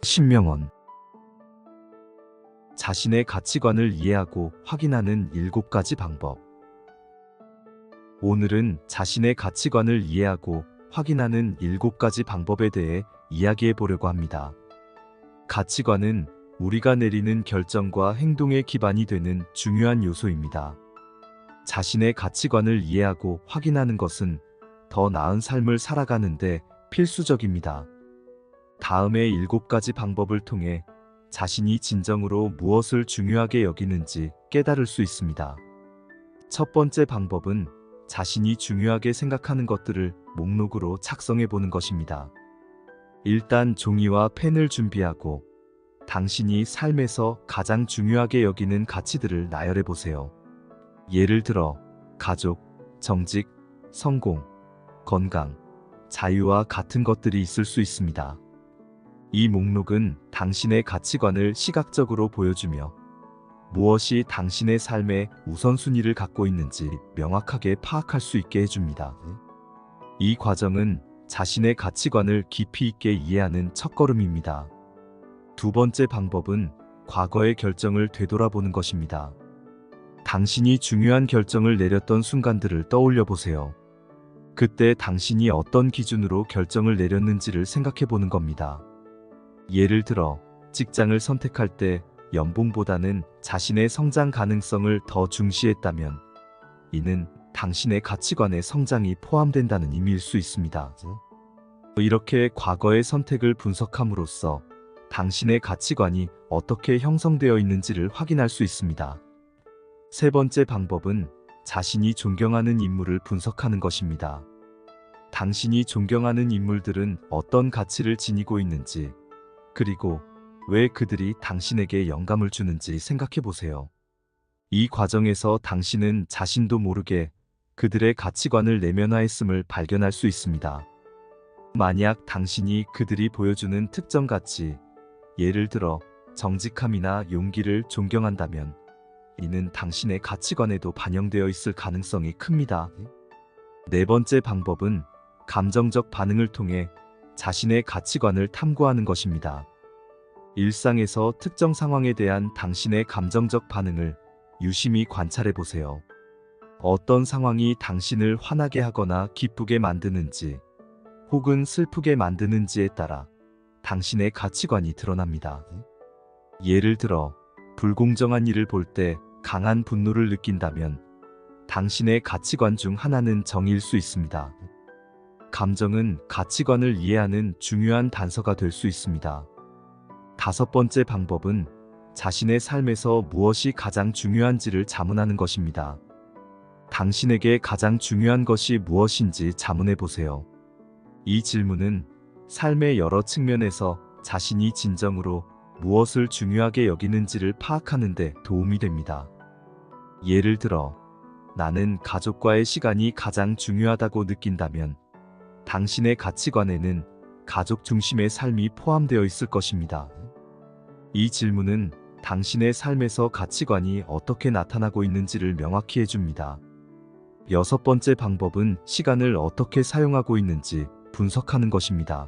신명원. 자신의 가치관을 이해하고 확인하는 7가지 방법. 오늘은 자신의 가치관을 이해하고 확인하는 7가지 방법에 대해 이야기해 보려고 합니다. 가치관은 우리가 내리는 결정과 행동의 기반이 되는 중요한 요소입니다. 자신의 가치관을 이해하고 확인하는 것은 더 나은 삶을 살아가는데 필수적입니다. 다음의 7가지 방법을 통해 자신이 진정으로 무엇을 중요하게 여기는지 깨달을 수 있습니다. 첫 번째 방법은 자신이 중요하게 생각하는 것들을 목록으로 착성해 보는 것입니다. 일단 종이와 펜을 준비하고 당신이 삶에서 가장 중요하게 여기는 가치들을 나열해 보세요. 예를 들어 가족, 정직, 성공, 건강, 자유와 같은 것들이 있을 수 있습니다. 이 목록은 당신의 가치관을 시각적으로 보여주며 무엇이 당신의 삶의 우선순위를 갖고 있는지 명확하게 파악할 수 있게 해줍니다. 이 과정은 자신의 가치관을 깊이 있게 이해하는 첫걸음입니다. 두 번째 방법은 과거의 결정을 되돌아보는 것입니다. 당신이 중요한 결정을 내렸던 순간들을 떠올려 보세요. 그때 당신이 어떤 기준으로 결정을 내렸는지를 생각해 보는 겁니다. 예를 들어 직장을 선택할 때 연봉보다는 자신의 성장 가능성을 더 중시했다면 이는 당신의 가치관의 성장이 포함된다는 의미일 수 있습니다. 이렇게 과거의 선택을 분석함으로써 당신의 가치관이 어떻게 형성되어 있는지를 확인할 수 있습니다. 세 번째 방법은 자신이 존경하는 인물을 분석하는 것입니다. 당신이 존경하는 인물들은 어떤 가치를 지니고 있는지, 그리고 왜 그들이 당신에게 영감을 주는지 생각해 보세요. 이 과정에서 당신은 자신도 모르게 그들의 가치관을 내면화했음을 발견할 수 있습니다. 만약 당신이 그들이 보여주는 특정 가치, 예를 들어 정직함이나 용기를 존경한다면 이는 당신의 가치관에도 반영되어 있을 가능성이 큽니다. 네 번째 방법은 감정적 반응을 통해 자신의 가치관을 탐구하는 것입니다. 일상에서 특정 상황에 대한 당신의 감정적 반응을 유심히 관찰해 보세요. 어떤 상황이 당신을 화나게 하거나 기쁘게 만드는지, 혹은 슬프게 만드는지에 따라 당신의 가치관이 드러납니다. 예를 들어 불공정한 일을 볼 때 강한 분노를 느낀다면 당신의 가치관 중 하나는 정의일 수 있습니다. 감정은 가치관을 이해하는 중요한 단서가 될 수 있습니다. 다섯 번째 방법은 자신의 삶에서 무엇이 가장 중요한지를 자문하는 것입니다. 당신에게 가장 중요한 것이 무엇인지 자문해 보세요. 이 질문은 삶의 여러 측면에서 자신이 진정으로 무엇을 중요하게 여기는지를 파악하는 데 도움이 됩니다. 예를 들어, 나는 가족과의 시간이 가장 중요하다고 느낀다면 당신의 가치관에는 가족 중심의 삶이 포함되어 있을 것입니다. 이 질문은 당신의 삶에서 가치관이 어떻게 나타나고 있는지를 명확히 해줍니다. 여섯 번째 방법은 시간을 어떻게 사용하고 있는지 분석하는 것입니다.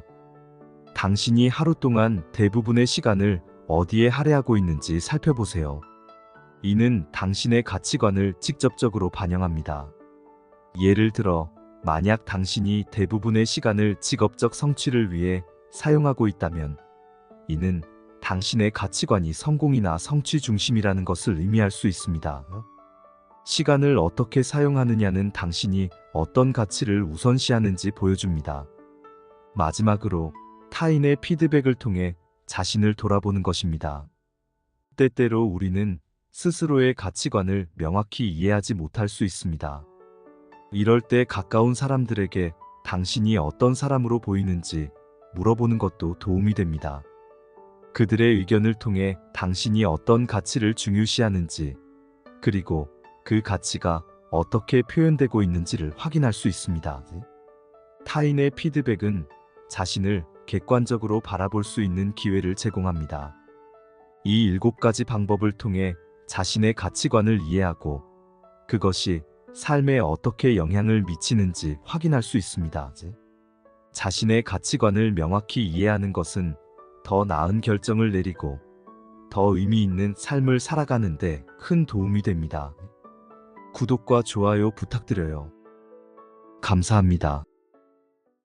당신이 하루 동안 대부분의 시간을 어디에 할애하고 있는지 살펴보세요. 이는 당신의 가치관을 직접적으로 반영합니다. 예를 들어, 만약 당신이 대부분의 시간을 직업적 성취를 위해 사용하고 있다면 이는 당신의 가치관이 성공이나 성취 중심이라는 것을 의미할 수 있습니다. 시간을 어떻게 사용하느냐는 당신이 어떤 가치를 우선시하는지 보여줍니다. 마지막으로 타인의 피드백을 통해 자신을 돌아보는 것입니다. 때때로 우리는 스스로의 가치관을 명확히 이해하지 못할 수 있습니다. 이럴 때 가까운 사람들에게 당신이 어떤 사람으로 보이는지 물어보는 것도 도움이 됩니다. 그들의 의견을 통해 당신이 어떤 가치를 중요시하는지, 그리고 그 가치가 어떻게 표현되고 있는지를 확인할 수 있습니다. 타인의 피드백은 자신을 객관적으로 바라볼 수 있는 기회를 제공합니다. 이 7가지 방법을 통해 자신의 가치관을 이해하고 그것이 삶에 어떻게 영향을 미치는지 확인할 수 있습니다. 자신의 가치관을 명확히 이해하는 것은 더 나은 결정을 내리고 더 의미 있는 삶을 살아가는데 큰 도움이 됩니다. 구독과 좋아요 부탁드려요. 감사합니다.